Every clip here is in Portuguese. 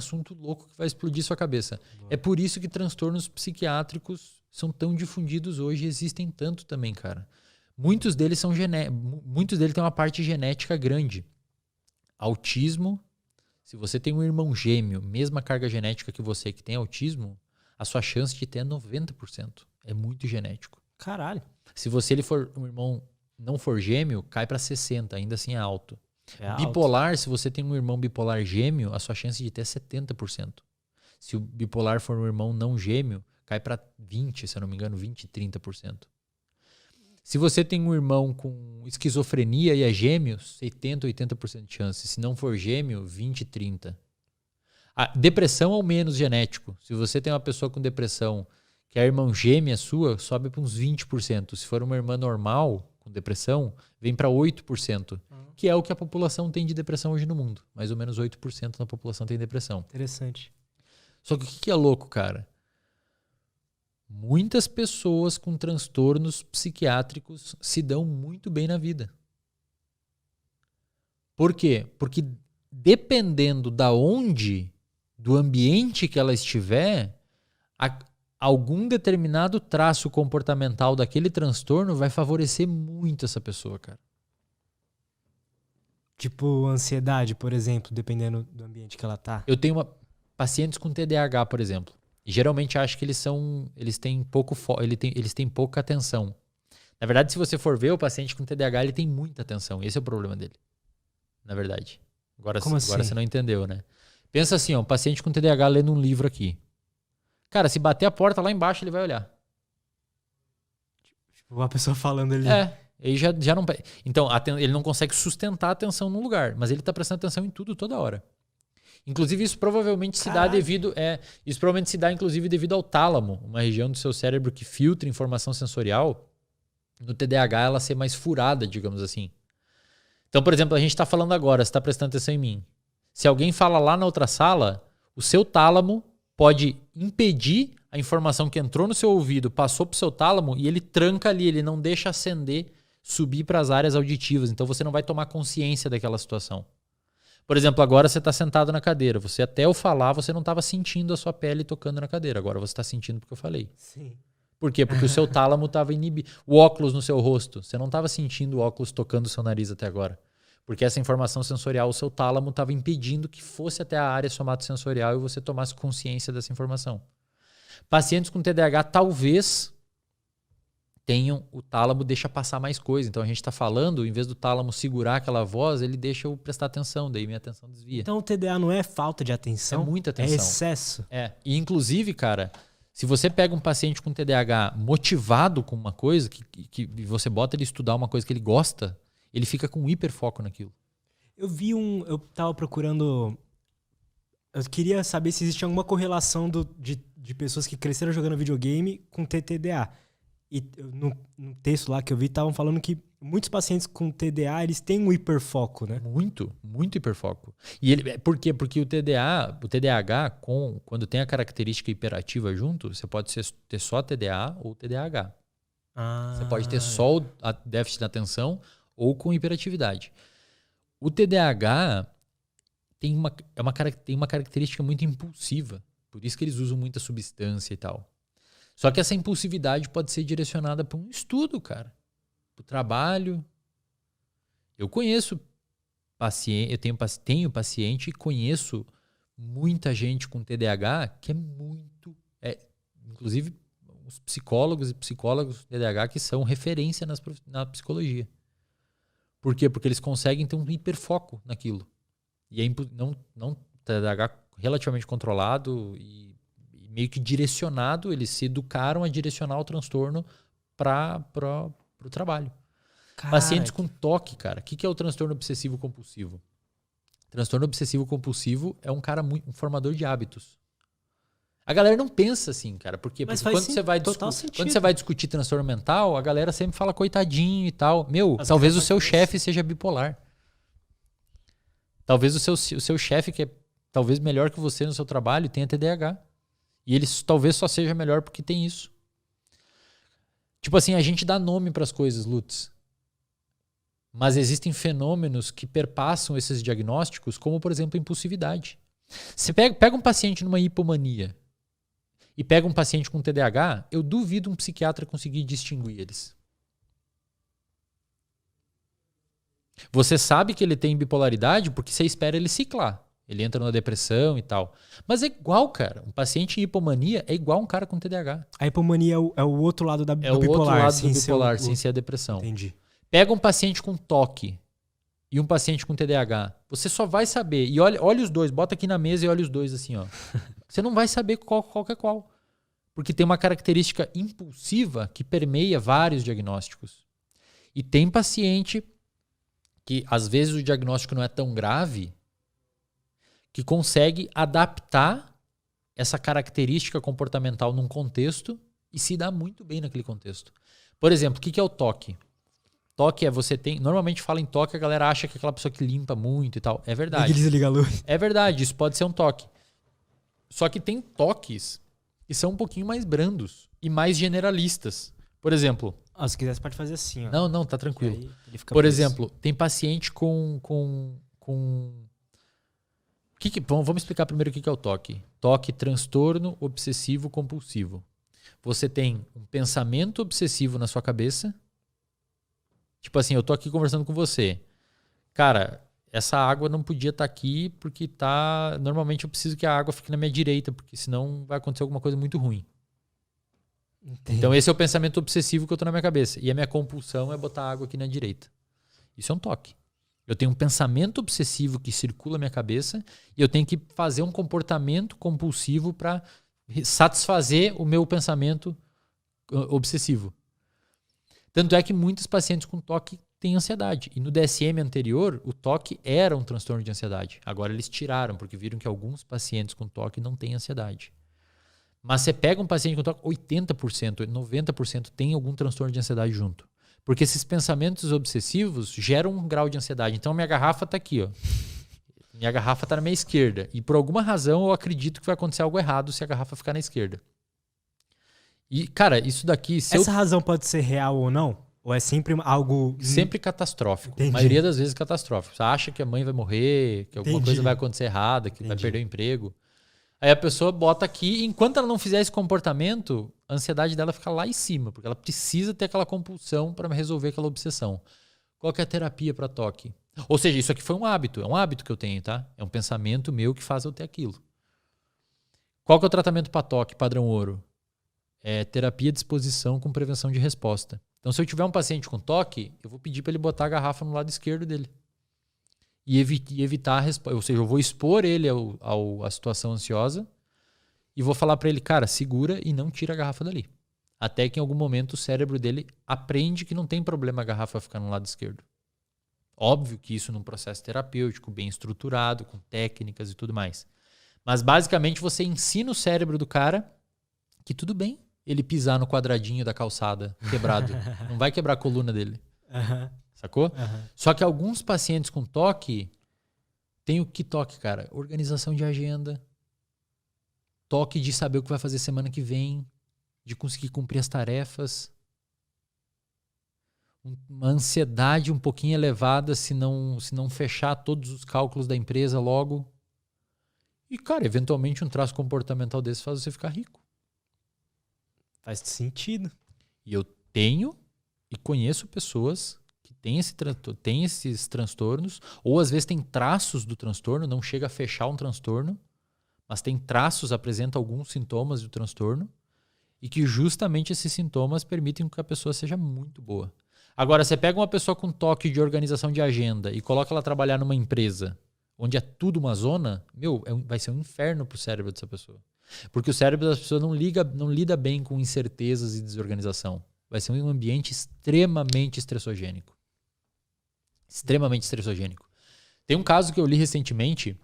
assunto louco que vai explodir sua cabeça. É por isso que transtornos psiquiátricos são tão difundidos hoje e existem tanto também, cara. Muitos deles têm uma parte genética grande. Autismo, se você tem um irmão gêmeo, mesma carga genética que você que tem autismo, a sua chance de ter é 90%. É muito genético. Caralho. Se ele for um irmão não for gêmeo, cai para 60%, ainda assim é alto. Bipolar, alto. Se você tem um irmão bipolar gêmeo, a sua chance de ter é 70%. Se o bipolar for um irmão não gêmeo, cai para 20%, se eu não me engano, 20%, 30%. Se você tem um irmão com esquizofrenia e é gêmeo, 70%, 80% de chance. Se não for gêmeo, 20%, 30%. A depressão é o menos genético. Se você tem uma pessoa com depressão que é irmão gêmea sua, sobe para uns 20%. Se for uma irmã normal com depressão, vem para 8%, que é o que a população tem de depressão hoje no mundo. Mais ou menos 8% da população tem depressão. Interessante. Só que o que é louco, cara? Muitas pessoas com transtornos psiquiátricos se dão muito bem na vida. Por quê? Porque dependendo do ambiente que ela estiver, algum determinado traço comportamental daquele transtorno vai favorecer muito essa pessoa, cara. Tipo ansiedade, por exemplo, dependendo do ambiente que ela tá. Eu tenho pacientes com TDAH, por exemplo. E geralmente acho que eles têm pouca atenção. Na verdade, se você for ver, o paciente com TDAH ele tem muita atenção. Esse é o problema dele. Na verdade. Agora você não entendeu, né? Pensa assim, ó, um paciente com TDAH lendo um livro aqui. Cara, se bater a porta lá embaixo, ele vai olhar. Tipo, uma pessoa falando ali. Ele já não... Então, ele não consegue sustentar a atenção num lugar, mas ele está prestando atenção em tudo toda hora. Inclusive, isso provavelmente se dá inclusive devido ao tálamo, uma região do seu cérebro que filtra informação sensorial. No TDAH, ela ser mais furada, digamos assim. Então, por exemplo, a gente está falando agora, você está prestando atenção em mim. Se alguém fala lá na outra sala, o seu tálamo pode impedir a informação que entrou no seu ouvido, passou para o seu tálamo e ele tranca ali, ele não deixa acender, subir para as áreas auditivas. Então, você não vai tomar consciência daquela situação. Por exemplo, agora você está sentado na cadeira. Você até eu falar, você não estava sentindo a sua pele tocando na cadeira. Agora você está sentindo porque eu falei. Sim. Por quê? Porque o seu tálamo estava inibido. O óculos no seu rosto. Você não estava sentindo o óculos tocando o seu nariz até agora. Porque essa informação sensorial, o seu tálamo estava impedindo que fosse até a área somatosensorial e você tomasse consciência dessa informação. Pacientes com TDAH talvez tenham, o tálamo deixa passar mais coisa. Então a gente está falando, em vez do tálamo segurar aquela voz, ele deixa eu prestar atenção, daí minha atenção desvia. Então o TDA não é falta de atenção? É muita atenção. É excesso. E inclusive, cara, se você pega um paciente com TDAH motivado com uma coisa, que você bota ele estudar uma coisa que ele gosta, ele fica com hiperfoco naquilo. Eu tava procurando... Eu queria saber se existe alguma correlação de pessoas que cresceram jogando videogame com TDA. E no texto lá que eu vi, estavam falando que muitos pacientes com TDA, eles têm um hiperfoco, né? Muito, muito hiperfoco. E por quê? Porque o TDAH, quando tem a característica hiperativa junto, você pode ter só TDA ou TDAH. Você pode ter só o déficit de atenção ou com hiperatividade. O TDAH tem uma característica muito impulsiva. Por isso que eles usam muita substância e tal. Só que essa impulsividade pode ser direcionada para um estudo, cara. Para o trabalho. Eu conheço paciente, tenho paciente e conheço muita gente com TDAH que é muito... inclusive, os psicólogos e psicólogos TDAH que são referência na psicologia. Por quê? Porque eles conseguem ter um hiperfoco naquilo. E não TDAH relativamente controlado e meio que direcionado, eles se educaram a direcionar o transtorno para o trabalho. Cara, pacientes com toque, cara. O que é o transtorno obsessivo compulsivo? Transtorno obsessivo compulsivo é um cara um formador de hábitos. A galera não pensa assim, cara. Por quê? Porque quando você vai discutir transtorno mental, a galera sempre fala coitadinho e tal. Talvez o seu chefe seja bipolar. Talvez o seu chefe, que é talvez melhor que você no seu trabalho, tenha TDAH. E ele talvez só seja melhor porque tem isso. Tipo assim, a gente dá nome para as coisas, Lutz. Mas existem fenômenos que perpassam esses diagnósticos, como, por exemplo, a impulsividade. Você pega um paciente numa hipomania e pega um paciente com TDAH, eu duvido um psiquiatra conseguir distinguir eles. Você sabe que ele tem bipolaridade porque você espera ele ciclar. Ele entra numa depressão e tal. Mas é igual, cara. Um paciente em hipomania é igual um cara com TDAH. A hipomania é o outro lado do bipolar. É o outro lado do bipolar, sem ser a depressão. Entendi. Pega um paciente com TOC e um paciente com TDAH. Você só vai saber. E olha os dois. Bota aqui na mesa e olha os dois assim, ó. Você não vai saber qual que é qual. Porque tem uma característica impulsiva que permeia vários diagnósticos. E tem paciente que, às vezes, o diagnóstico não é tão grave, que consegue adaptar essa característica comportamental num contexto e se dá muito bem naquele contexto. Por exemplo, o que é o TOC? TOC é você tem... Normalmente fala em TOC, a galera acha que é aquela pessoa que limpa muito e tal. É verdade. Desliga a luz. É verdade, isso pode ser um TOC. Só que tem TOCs que são um pouquinho mais brandos e mais generalistas. Por exemplo... Se quiser, você pode fazer assim. Ó. Não, tá tranquilo. Por exemplo, tem paciente com vamos explicar primeiro o que é o TOC. TOC, transtorno obsessivo compulsivo. Você tem um pensamento obsessivo na sua cabeça. Tipo assim, eu tô aqui conversando com você. Cara, essa água não podia estar aqui porque tá... Normalmente eu preciso que a água fique na minha direita, porque senão vai acontecer alguma coisa muito ruim. Entendi. Então esse é o pensamento obsessivo que eu tô na minha cabeça. E a minha compulsão é botar água aqui na direita. Isso é um TOC. Eu tenho um pensamento obsessivo que circula na minha cabeça e eu tenho que fazer um comportamento compulsivo para satisfazer o meu pensamento obsessivo. Tanto é que muitos pacientes com TOC têm ansiedade. E no DSM anterior, o TOC era um transtorno de ansiedade. Agora eles tiraram, porque viram que alguns pacientes com TOC não têm ansiedade. Mas você pega um paciente com TOC, 80%, 90% tem algum transtorno de ansiedade junto. Porque esses pensamentos obsessivos geram um grau de ansiedade. Então, minha garrafa está aqui, ó. Minha garrafa está na minha esquerda. E por alguma razão, eu acredito que vai acontecer algo errado se a garrafa ficar na esquerda. E, cara, isso daqui... Essa razão pode ser real ou não? Ou é sempre algo... Sempre catastrófico. Entendi. A maioria das vezes catastrófico. Você acha que a mãe vai morrer, que alguma coisa vai acontecer errada, que vai perder o emprego. Aí a pessoa bota aqui, e enquanto ela não fizer esse comportamento, a ansiedade dela fica lá em cima, porque ela precisa ter aquela compulsão para resolver aquela obsessão. Qual que é a terapia para TOC? Ou seja, isso aqui foi um hábito, é um hábito que eu tenho, tá? É um pensamento meu que faz eu ter aquilo. Qual que é o tratamento para TOC, padrão ouro? É terapia de exposição com prevenção de resposta. Então, se eu tiver um paciente com TOC, eu vou pedir para ele botar a garrafa no lado esquerdo dele. E evitar a resposta. Ou seja, eu vou expor ele à situação ansiosa e vou falar para ele, cara, segura e não tira a garrafa dali. Até que em algum momento o cérebro dele aprende que não tem problema a garrafa ficar no lado esquerdo. Óbvio que isso num processo terapêutico, bem estruturado, com técnicas e tudo mais. Mas basicamente você ensina o cérebro do cara que tudo bem ele pisar no quadradinho da calçada quebrado. Não vai quebrar a coluna dele. Sacou? Só que alguns pacientes com TOC tem o que TOC, cara? Organização de agenda. TOC de saber o que vai fazer semana que vem. De conseguir cumprir as tarefas. Uma ansiedade um pouquinho elevada se não fechar todos os cálculos da empresa logo. E, cara, eventualmente um traço comportamental desse faz você ficar rico. Faz sentido. E eu tenho e conheço pessoas que têm esses transtornos, ou às vezes tem traços do transtorno, não chega a fechar um transtorno, mas tem traços, apresenta alguns sintomas do transtorno, e que justamente esses sintomas permitem que a pessoa seja muito boa. Agora, você pega uma pessoa com TOC de organização de agenda e coloca ela trabalhar numa empresa onde é tudo uma zona, vai ser um inferno pro cérebro dessa pessoa. Porque o cérebro das pessoas não lida bem com incertezas e desorganização. Vai ser um ambiente extremamente estressogênico. Extremamente estressogênico. Tem um caso que eu li recentemente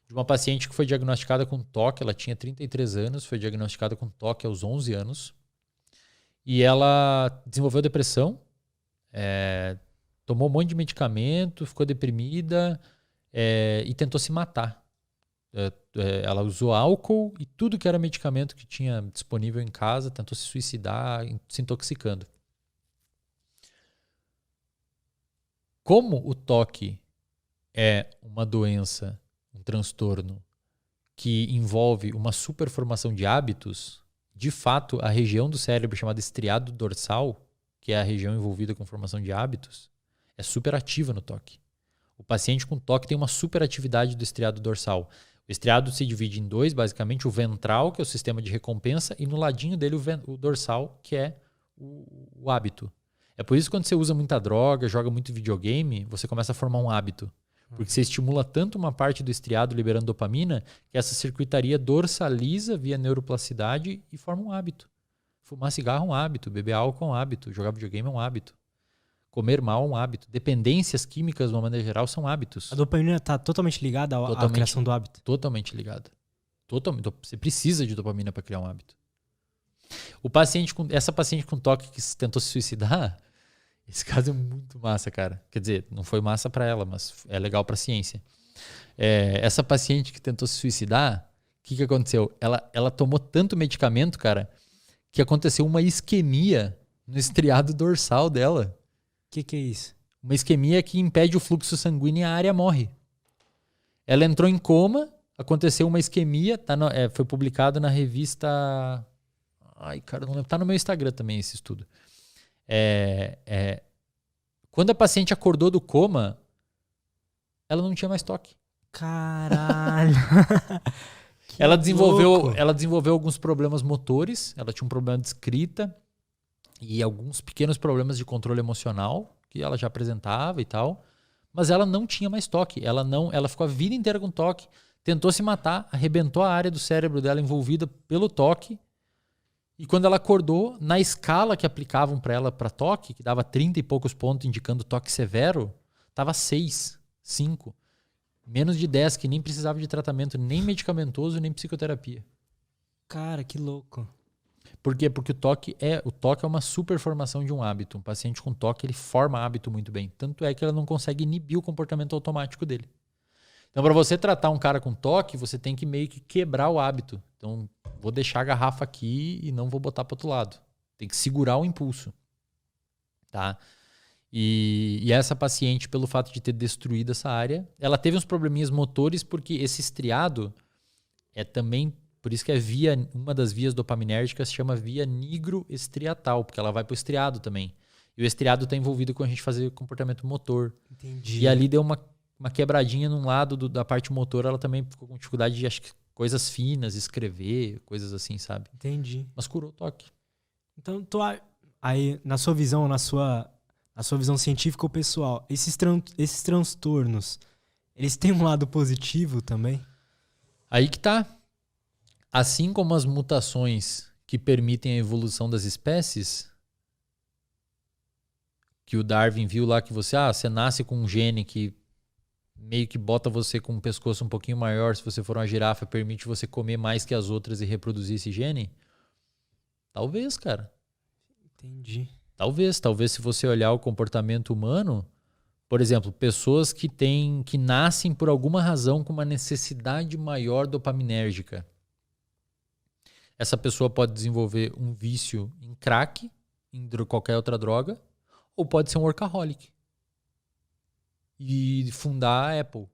de uma paciente que foi diagnosticada com TOC. Ela tinha 33 anos, foi diagnosticada com TOC aos 11 anos. E ela desenvolveu depressão, tomou um monte de medicamento, ficou deprimida e tentou se matar. Ela usou álcool e tudo que era medicamento que tinha disponível em casa, tentou se suicidar, se intoxicando. Como o TOC é uma doença, um transtorno que envolve uma superformação de hábitos, de fato, a região do cérebro chamada estriado dorsal, que é a região envolvida com formação de hábitos, é superativa no toque. O paciente com toque tem uma superatividade do estriado dorsal. O estriado se divide em dois, basicamente, o ventral, que é o sistema de recompensa, e no ladinho dele o dorsal, que é o hábito. É por isso que quando você usa muita droga, joga muito videogame, você começa a formar um hábito. Porque você estimula tanto uma parte do estriado liberando dopamina que essa circuitaria dorsaliza via neuroplasticidade e forma um hábito. Fumar cigarro é um hábito, beber álcool é um hábito, jogar videogame é um hábito. Comer mal é um hábito. Dependências químicas, de uma maneira geral, são hábitos. A dopamina está totalmente ligada à criação do hábito? Totalmente ligada. Você precisa de dopamina para criar um hábito. Essa paciente com toque que tentou se suicidar, esse caso é muito massa, cara. Quer dizer, não foi massa para ela, mas é legal para a ciência. Essa paciente que tentou se suicidar, o que aconteceu? Ela tomou tanto medicamento, cara, que aconteceu uma isquemia no estriado dorsal dela. O que é isso? Uma isquemia que impede o fluxo sanguíneo e a área morre. Ela entrou em coma, aconteceu uma isquemia, foi publicado na revista... Ai, cara, não lembro. Tá no meu Instagram também esse estudo. Quando a paciente acordou do coma, ela não tinha mais toque. Caralho! ela desenvolveu alguns problemas motores, ela tinha um problema de escrita e alguns pequenos problemas de controle emocional que ela já apresentava e tal, mas ela não tinha mais toque. Ela ficou a vida inteira com toque, tentou se matar, arrebentou a área do cérebro dela envolvida pelo toque. E quando ela acordou, na escala que aplicavam para ela para toque, que dava 30 e poucos pontos indicando toque severo, estava 6, 5. Menos de 10, que nem precisava de tratamento nem medicamentoso, nem psicoterapia. Cara, que louco. Por quê? Porque o toque é uma superformação de um hábito. Um paciente com toque, ele forma hábito muito bem. Tanto é que ela não consegue inibir o comportamento automático dele. Então, para você tratar um cara com toque, você tem que meio que quebrar o hábito. Então, vou deixar a garrafa aqui e não vou botar para outro lado. Tem que segurar o impulso. Tá? E essa paciente, pelo fato de ter destruído essa área, ela teve uns probleminhas motores porque esse estriado é também, por isso que uma das vias dopaminérgicas se chama via nigroestriatal, porque ela vai para o estriado também. E o estriado está envolvido com a gente fazer comportamento motor. Entendi. E ali deu uma quebradinha num lado da parte motor, ela também ficou com dificuldade de, acho que, coisas finas, escrever, coisas assim, sabe? Entendi. Mas curou o toque. Então, aí, na sua visão, na sua visão científica ou pessoal, esses transtornos, eles têm um lado positivo também? Aí que tá. Assim como as mutações que permitem a evolução das espécies, que o Darwin viu lá que você nasce com um gene que meio que bota você com um pescoço um pouquinho maior, se você for uma girafa, permite você comer mais que as outras e reproduzir esse gene? Talvez, cara. Entendi. Talvez se você olhar o comportamento humano, por exemplo, pessoas que nascem por alguma razão com uma necessidade maior dopaminérgica. Essa pessoa pode desenvolver um vício em crack, em qualquer outra droga, ou pode ser um workaholic e fundar a Apple.